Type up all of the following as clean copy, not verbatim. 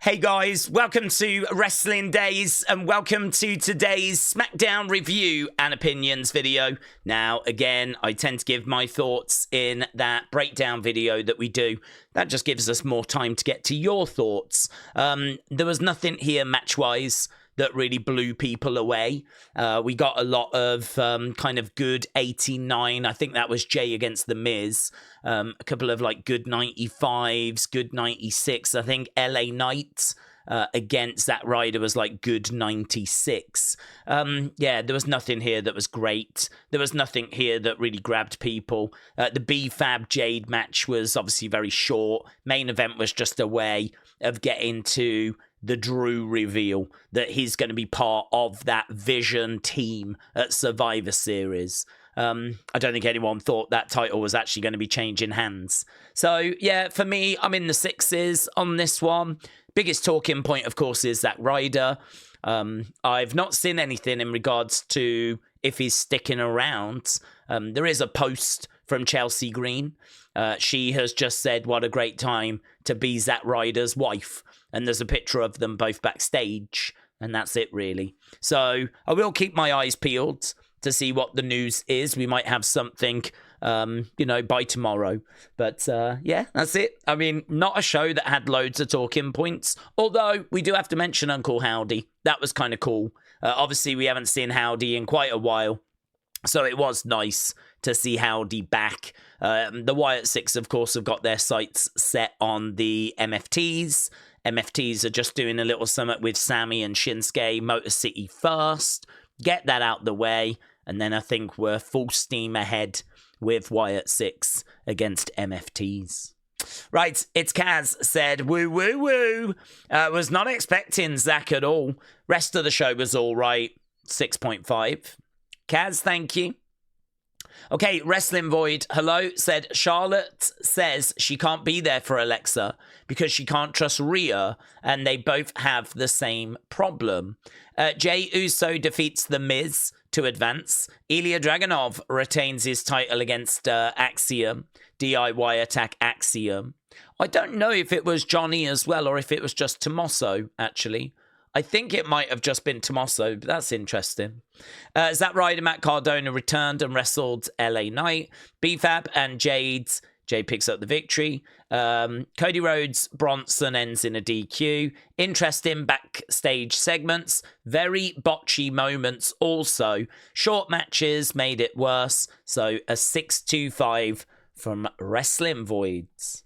Hey guys, welcome to Wrestling Daze and welcome to today's Smackdown review and opinions video. Now, again, I tend to give my thoughts in that breakdown video that we do. That just gives us more time to get to your thoughts. There was nothing here match-wise that really blew people away. We got a lot of kind of good 89. I think that was Jay against The Miz. A couple of like good 95s, good 96. I think LA Knight against Zack Ryder was like good 96. Yeah, there was nothing here that was great. There was nothing here that really grabbed people. The B-Fab Jade match was obviously very short. Main event was just a way of getting to the Drew reveal that he's going to be part of that Vision team at Survivor Series. I don't think anyone thought that title was actually going to be changing hands. So, yeah, for me, I'm in the sixes on this one. Biggest talking point, of course, is Zack Ryder. I've not seen anything in regards to if he's sticking around. There is a post from Chelsea Green. She has just said what a great time to be Zack Ryder's wife. And there's a picture of them both backstage. And that's it, really. So I will keep my eyes peeled to see what the news is. We might have something, by tomorrow. But, yeah, that's it. I mean, not a show that had loads of talking points. Although, we do have to mention Uncle Howdy. That was kind of cool. Obviously, we haven't seen Howdy in quite a while. So it was nice to see Howdy back. The Wyatt Six, of course, have got their sights set on the MFTs. MFTs are just doing a little summit with Sammy and Shinsuke, Motor City first. Get that out the way. And then I think we're full steam ahead with Wyatt Six against MFTs. Right, it's Kaz said, woo, woo, woo. Was not expecting Zack at all. Rest of the show was all right. 6.5. Kaz, thank you. Okay, Wrestling Void, hello, said Charlotte says she can't be there for Alexa because she can't trust Rhea and they both have the same problem. Jey Uso defeats The Miz to advance. Ilja Dragunov retains his title against Axiom. DIY attack Axiom. I don't know if it was Johnny as well or if it was just Tommaso, actually. I think it might have just been Tommaso, but that's interesting. Zack Ryder, Matt Cardona returned and wrestled LA Knight. B-Fab and Jade picks up the victory. Cody Rhodes, Bronson ends in a DQ. Interesting backstage segments. Very botchy moments also. Short matches made it worse. So a 6.25 from Wrestling Voids.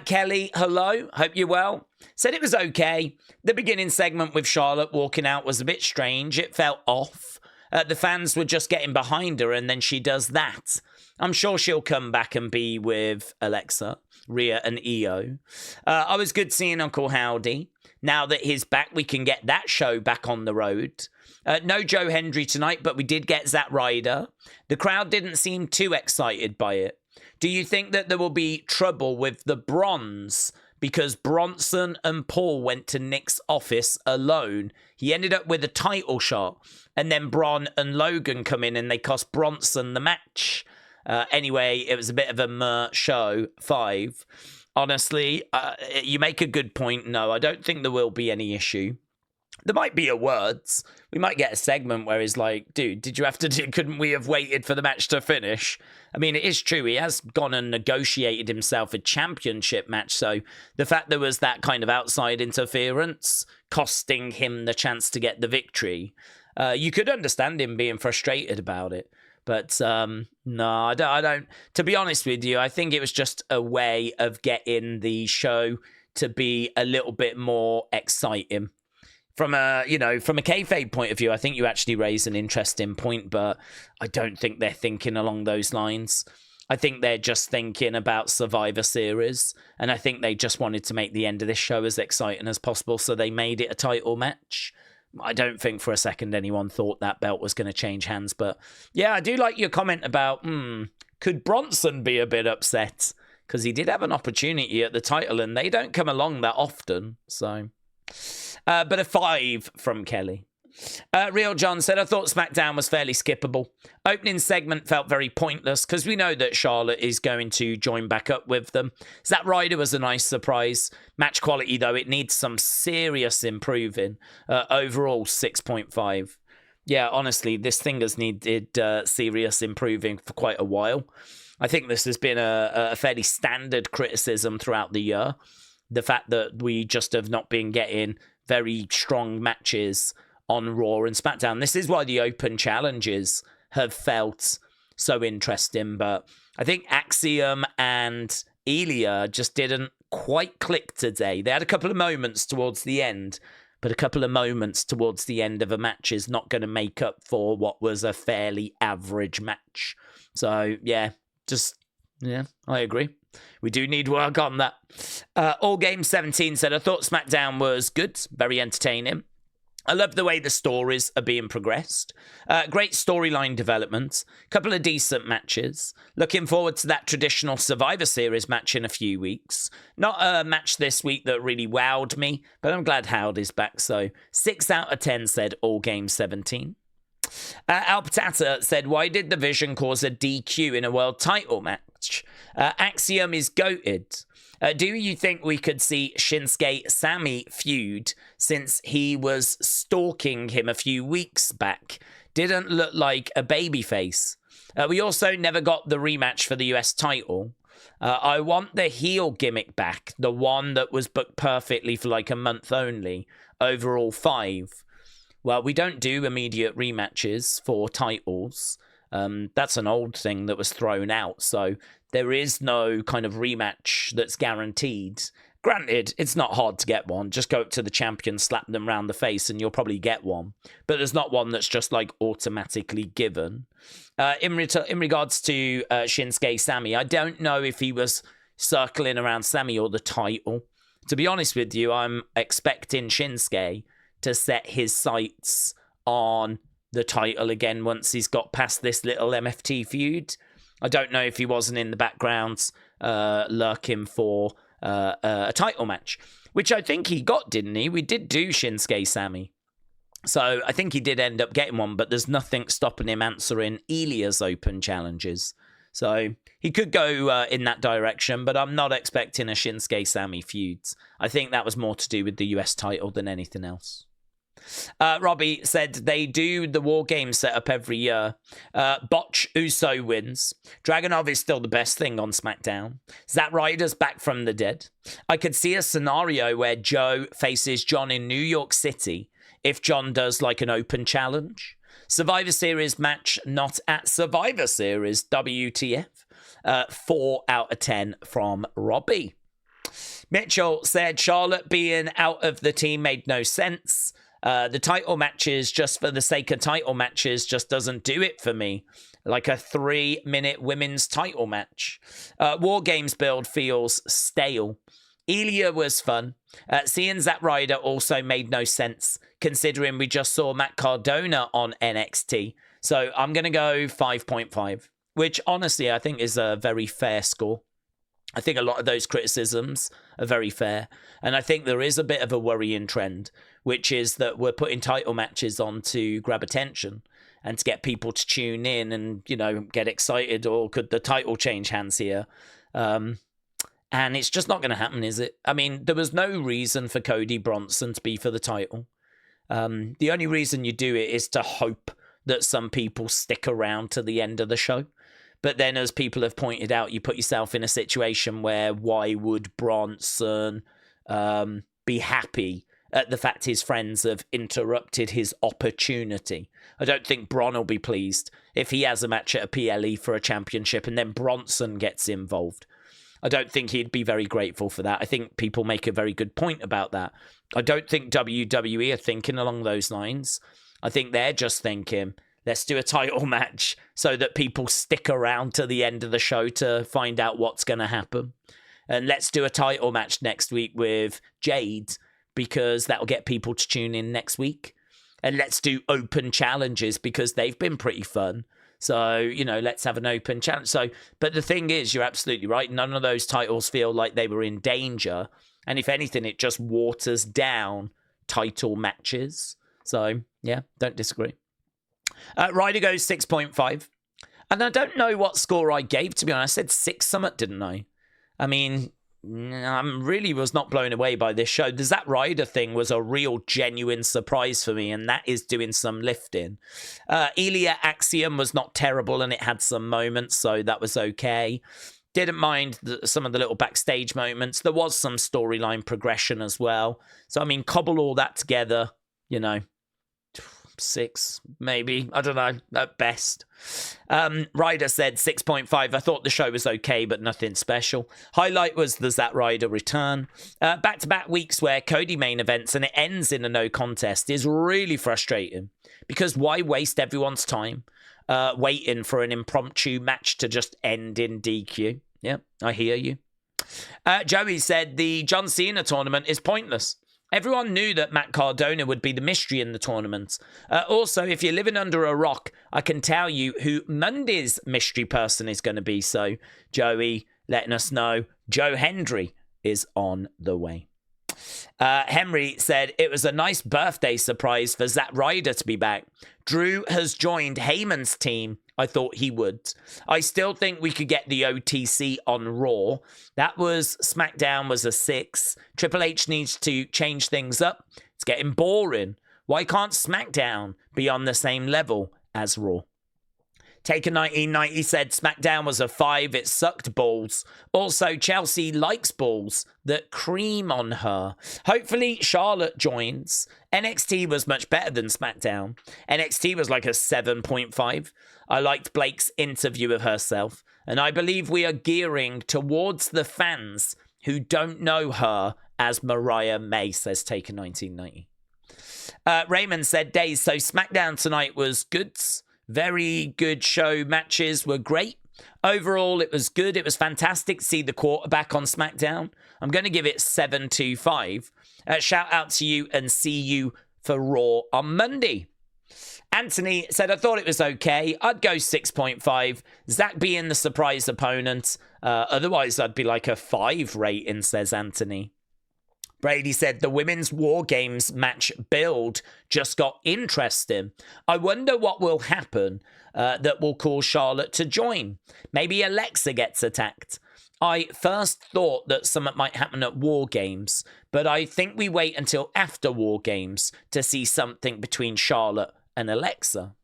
Kelly, hello. Hope you're well. Said it was okay. The beginning segment with Charlotte walking out was a bit strange. It felt off. The fans were just getting behind her and then she does that. I'm sure she'll come back and be with Alexa, Rhea and Io. I was good seeing Uncle Howdy. Now that he's back, we can get that show back on the road. No Joe Hendry tonight, but we did get Zack Ryder. The crowd didn't seem too excited by it. Do you think that there will be trouble with the Bronze? Because Bronson and Paul went to Nick's office alone. He ended up with a title shot. And then Braun and Logan come in and they cost Bronson the match. Anyway, it was a bit of a meh show. 5. Honestly, you make a good point. No, I don't think there will be any issue. There might be a words. We might get a segment where he's like, dude, did you have to couldn't we have waited for the match to finish? I mean, it is true. He has gone and negotiated himself a championship match. So the fact there was that kind of outside interference costing him the chance to get the victory, you could understand him being frustrated about it. But no, I don't. To be honest with you, I think it was just a way of getting the show to be a little bit more exciting. From a kayfabe point of view, I think you actually raise an interesting point, but I don't think they're thinking along those lines. I think they're just thinking about Survivor Series, and I think they just wanted to make the end of this show as exciting as possible, so they made it a title match. I don't think for a second anyone thought that belt was going to change hands, but yeah, I do like your comment about, could Bronson be a bit upset? Because he did have an opportunity at the title, and they don't come along that often, so... but a 5 from Kelly. Real John said, I thought SmackDown was fairly skippable. Opening segment felt very pointless because we know that Charlotte is going to join back up with them. Zack Ryder was a nice surprise. Match quality, though, it needs some serious improving. Overall, 6.5. Yeah, honestly, this thing has needed serious improving for quite a while. I think this has been a fairly standard criticism throughout the year. The fact that we just have not been getting very strong matches on Raw and SmackDown. This is why the open challenges have felt so interesting. But I think Axiom and Ilja just didn't quite click today. They had a couple of moments towards the end, but a couple of moments towards the end of a match is not going to make up for what was a fairly average match. So, yeah, I agree. We do need work on that. All Game 17 said, I thought SmackDown was good, very entertaining. I love the way the stories are being progressed. Great storyline development. Couple of decent matches. Looking forward to that traditional Survivor Series match in a few weeks. Not a match this week that really wowed me, but I'm glad Howdy's back. So 6 out of 10 said All Game 17. Al Patata said, why did the Vision cause a DQ in a world title match? Axiom is goated. Do you think we could see Shinsuke Sammy feud since he was stalking him a few weeks back? Didn't look like a babyface. We also never got the rematch for the US title. I want the heel gimmick back, the one that was booked perfectly for like a month only, overall 5. Well, we don't do immediate rematches for titles. That's an old thing that was thrown out. So there is no kind of rematch that's guaranteed. Granted, it's not hard to get one. Just go up to the champion, slap them round the face, and you'll probably get one. But there's not one that's just like automatically given. In regards to Shinsuke Sammy, I don't know if he was circling around Sammy or the title. To be honest with you, I'm expecting Shinsuke to set his sights on the title again once he's got past this little MFT feud. I don't know if he wasn't in the background lurking for a title match, which I think he got, didn't he? We did do Shinsuke Sammy. So I think he did end up getting one, but there's nothing stopping him answering Ilja's open challenges. So he could go in that direction, but I'm not expecting a Shinsuke Sammy feud. I think that was more to do with the US title than anything else. Robbie said they do the War Games setup every year. Botch Uso wins. Dragunov is still the best thing on SmackDown. Zack Ryder's back from the dead. I could see a scenario where Joe faces John in New York City if John does like an open challenge. Survivor Series match not at Survivor Series. WTF. 4 out of 10 from Robbie. Mitchell said Charlotte being out of the team made no sense. The title matches, just for the sake of title matches, just doesn't do it for me. Like a 3-minute women's title match. War Games build feels stale. Ilja was fun. Seeing Zack Ryder also made no sense, considering we just saw Matt Cardona on NXT. So I'm going to go 5.5, which honestly I think is a very fair score. I think a lot of those criticisms are very fair. And I think there is a bit of a worrying trend, which is that we're putting title matches on to grab attention and to get people to tune in and, you know, get excited, or could the title change hands here? And it's just not going to happen, is it? I mean, there was no reason for Cody Bronson to be for the title. The only reason you do it is to hope that some people stick around to the end of the show. But then, as people have pointed out, you put yourself in a situation where why would Bronson be happy at the fact his friends have interrupted his opportunity? I don't think Bron will be pleased if he has a match at a PLE for a championship and then Bronson gets involved. I don't think he'd be very grateful for that. I think people make a very good point about that. I don't think WWE are thinking along those lines. I think they're just thinking, let's do a title match so that people stick around to the end of the show to find out what's going to happen. And let's do a title match next week with Jade, because that'll get people to tune in next week. And let's do open challenges because they've been pretty fun. So, you know, let's have an open challenge. So, but the thing is, you're absolutely right. None of those titles feel like they were in danger. And if anything, it just waters down title matches. So, Yeah, don't disagree. Ryder goes 6.5. And I don't know what score I gave, to be honest. I said 6 something, didn't I? I mean, I really was not blown away by this show. The Zack Ryder thing was a real genuine surprise for me, and that is doing some lifting. Ilja Axiom was not terrible, and it had some moments, so that was okay. Didn't mind some of the little backstage moments. There was some storyline progression as well. So, I mean, cobble all that together, 6, maybe. I don't know, at best. Ryder said 6.5. I thought the show was okay, but nothing special. Highlight was the Zack Ryder return. Back-to-back weeks where Cody main events and it ends in a no contest is really frustrating. Because why waste everyone's time waiting for an impromptu match to just end in DQ? Yeah, I hear you. Joey said the John Cena tournament is pointless. Everyone knew that Matt Cardona would be the mystery in the tournament. Also, if you're living under a rock, I can tell you who Monday's mystery person is going to be. So, Joey letting us know Joe Hendry is on the way. Henry said it was a nice birthday surprise for Zack Ryder to be back. Drew has joined Heyman's team. I thought he would. I still think we could get the OTC on Raw. That was SmackDown was a 6. Triple H needs to change things up. It's getting boring. Why can't SmackDown be on the same level as Raw? Taker 1990 said SmackDown was a 5. It sucked balls. Also, Chelsea likes balls that cream on her. Hopefully, Charlotte joins. NXT was much better than SmackDown. NXT was like a 7.5. I liked Blake's interview of herself. And I believe we are gearing towards the fans who don't know her as Mariah May, says Taker 1990. Raymond said, Daze, so SmackDown tonight was goods. Very good show. Matches were great. Overall, it was good. It was fantastic to see the quarterback on SmackDown. I'm going to give it 7.25. Shout out to you and see you for Raw on Monday. Anthony said, I thought it was okay. I'd go 6.5. Zack being the surprise opponent. Otherwise, I'd be like a 5 rating, says Anthony. Brady said the women's War Games match build just got interesting. I wonder what will happen that will cause Charlotte to join. Maybe Alexa gets attacked. I first thought that something might happen at War Games, but I think we wait until after War Games to see something between Charlotte and Alexa.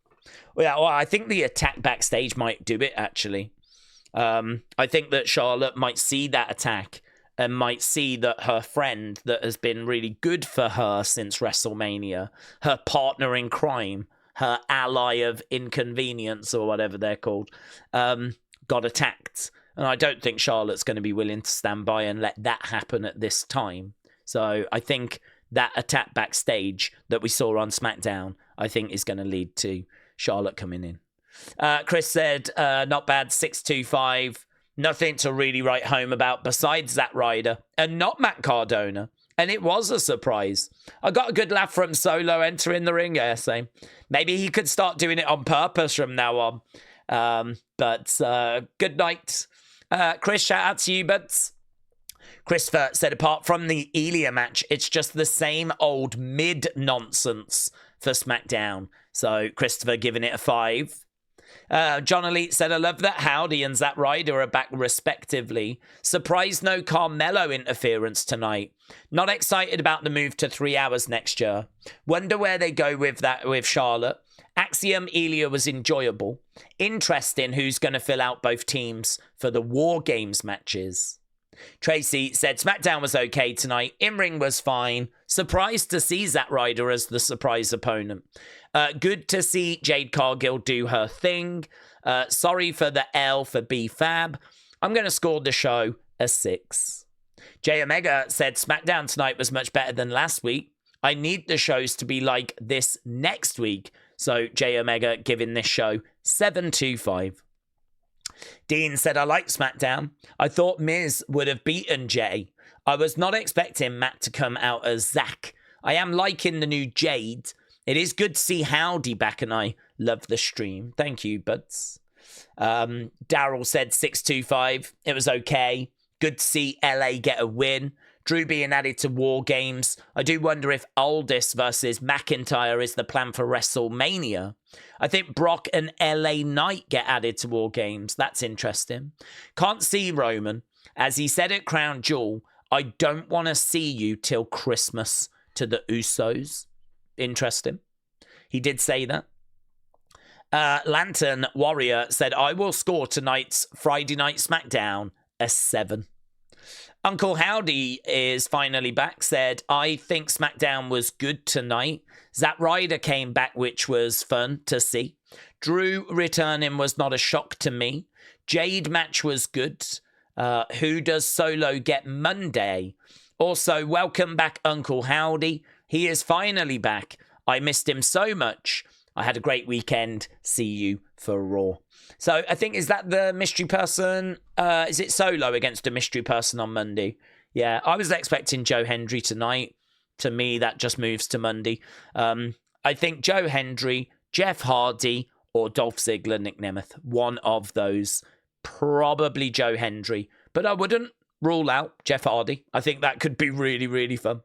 Well, I think the attack backstage might do it, actually. I think that Charlotte might see that attack and might see that her friend that has been really good for her since WrestleMania, her partner in crime, her ally of inconvenience or whatever they're called, got attacked. And I don't think Charlotte's going to be willing to stand by and let that happen at this time. So I think that attack backstage that we saw on SmackDown, I think is going to lead to Charlotte coming in. Chris said, not bad, 6.25. Nothing to really write home about besides Zack Ryder and not Matt Cardona. And it was a surprise. I got a good laugh from Solo entering the ring. Yeah, same. Maybe he could start doing it on purpose from now on. But good night. Chris, shout out to you, buds. Christopher said, apart from the Ilja match, it's just the same old mid-nonsense for SmackDown. So Christopher giving it a 5. John Elite said, I love that Howdy and Zack Ryder are back respectively. Surprised no Carmelo interference tonight. Not excited about the move to 3 hours next year. Wonder where they go with that with Charlotte. Axiom Ilja was enjoyable. Interesting who's going to fill out both teams for the War Games matches. Tracy said SmackDown was okay tonight. In-ring was fine. Surprised to see Zack Ryder as the surprise opponent. Good to see Jade Cargill do her thing. Sorry for the L for B-Fab. I'm going to score the show a 6. J Omega said SmackDown tonight was much better than last week. I need the shows to be like this next week. So J Omega giving this show 7.25. Dean said, I like SmackDown. I thought Miz would have beaten Jay. I was not expecting Matt to come out as Zack. I am liking the new Jade. It is good to see Howdy back, and I love the stream. Thank you, buds. Daryl said 6.25. It was okay. Good to see LA get a win. Drew being added to War Games. I do wonder if Aldis versus McIntyre is the plan for WrestleMania. I think Brock and LA Knight get added to War Games. That's interesting. Can't see Roman. As he said at Crown Jewel, I don't want to see you till Christmas to the Usos. Interesting. He did say that. Lantern Warrior said, I will score tonight's Friday Night SmackDown a 7. Uncle Howdy is finally back, said, I think SmackDown was good tonight. Zack Ryder came back, which was fun to see. Drew returning was not a shock to me. Jade match was good. Who does Solo get Monday? Also, welcome back, Uncle Howdy. He is finally back. I missed him so much. I had a great weekend. See you for Raw. So I think, is that the mystery person? Is it Solo against a mystery person on Monday? Yeah, I was expecting Joe Hendry tonight. To me, that just moves to Monday. I think Joe Hendry, Jeff Hardy, or Dolph Ziggler, Nick Nemeth. One of those. Probably Joe Hendry. But I wouldn't rule out Jeff Hardy. I think that could be really, really fun.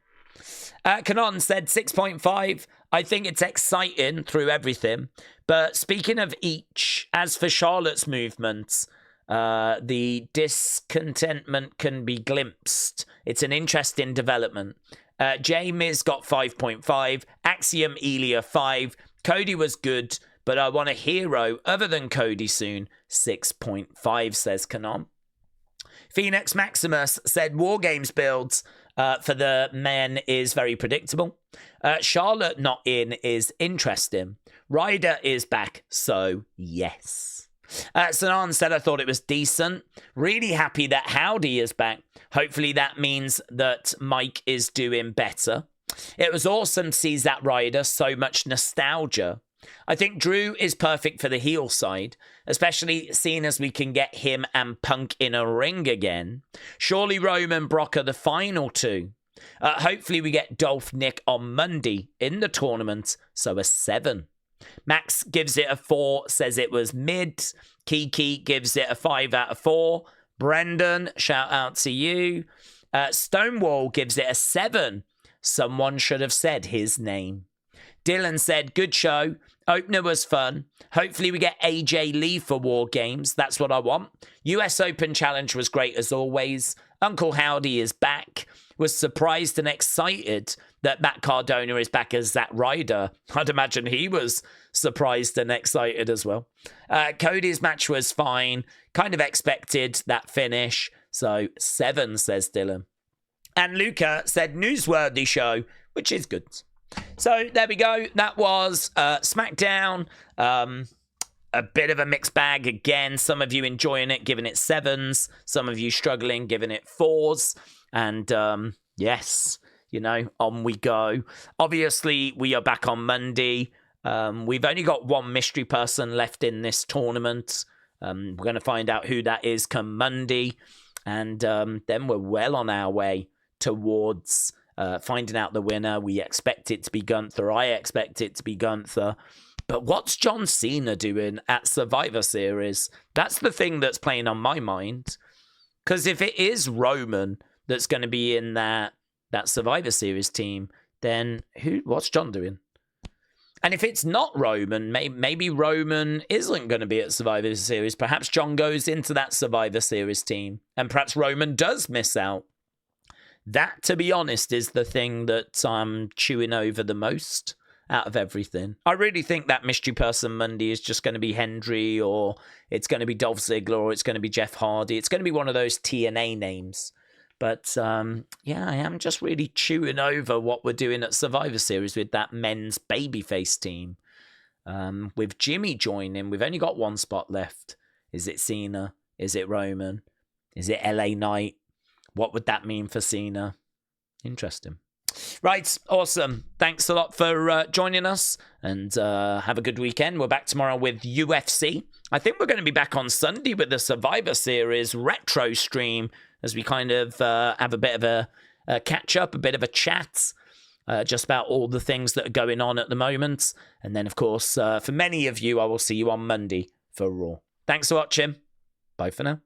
Kanon said 6.5. I think it's exciting through everything. But speaking of each, as for Charlotte's movements, the discontentment can be glimpsed. It's an interesting development. Miz got 5.5. Axiom Ilja 5. Cody was good, but I want a hero other than Cody soon. 6.5, says Kanon. Phoenix Maximus said War Games builds for the men is very predictable. Charlotte not in is interesting. Ryder is back, so yes. Sanan said I thought it was decent. Really happy that Howdy is back. Hopefully that means that Mike is doing better. It was awesome to see Zack Ryder, so much nostalgia. I think Drew is perfect for the heel side, especially seeing as we can get him and Punk in a ring again. Surely Roman Brock are the final two. Hopefully we get Dolph Nick on Monday in the tournament, so a 7. Max gives it a 4, says it was mid. Kiki gives it a 5 out of 4. Brendan, shout out to you. Stonewall gives it a 7. Someone should have said his name. Dylan said, good show. Opener was fun. Hopefully we get AJ Lee for War Games. That's what I want. US Open Challenge was great as always. Uncle Howdy is back. Was surprised and excited that Matt Cardona is back as Zack Ryder. I'd imagine he was surprised and excited as well. Cody's match was fine. Kind of expected that finish. So 7, says Dylan. And Luca said newsworthy show, which is good. So there we go. That was SmackDown. A bit of a mixed bag again. Some of you enjoying it, giving it 7s. Some of you struggling, giving it 4s. And yes, you know, on we go. Obviously, we are back on Monday. We've only got one mystery person left in this tournament. We're going to find out who that is come Monday. And then we're well on our way towards finding out the winner. We expect it to be Gunther. I expect it to be Gunther. But what's John Cena doing at Survivor Series? That's the thing that's playing on my mind. Because if it is Roman that's going to be in that Survivor Series team, then what's John doing? And if it's not Roman, maybe Roman isn't going to be at Survivor Series. Perhaps John goes into that Survivor Series team. And perhaps Roman does miss out. That, to be honest, is the thing that I'm chewing over the most out of everything. I really think that mystery person Monday is just going to be Hendry, or it's going to be Dolph Ziggler, or it's going to be Jeff Hardy. It's going to be one of those TNA names. But, yeah, I am just really chewing over what we're doing at Survivor Series with that men's babyface team. With Jimmy joining, we've only got one spot left. Is it Cena? Is it Roman? Is it LA Knight? What would that mean for Cena? Interesting. Right, awesome. Thanks a lot for joining us, and have a good weekend. We're back tomorrow with UFC. I think we're going to be back on Sunday with the Survivor Series retro stream, as we kind of have a bit of a catch-up, a bit of a chat, just about all the things that are going on at the moment. And then, of course, for many of you, I will see you on Monday for Raw. Thanks for watching. Bye for now.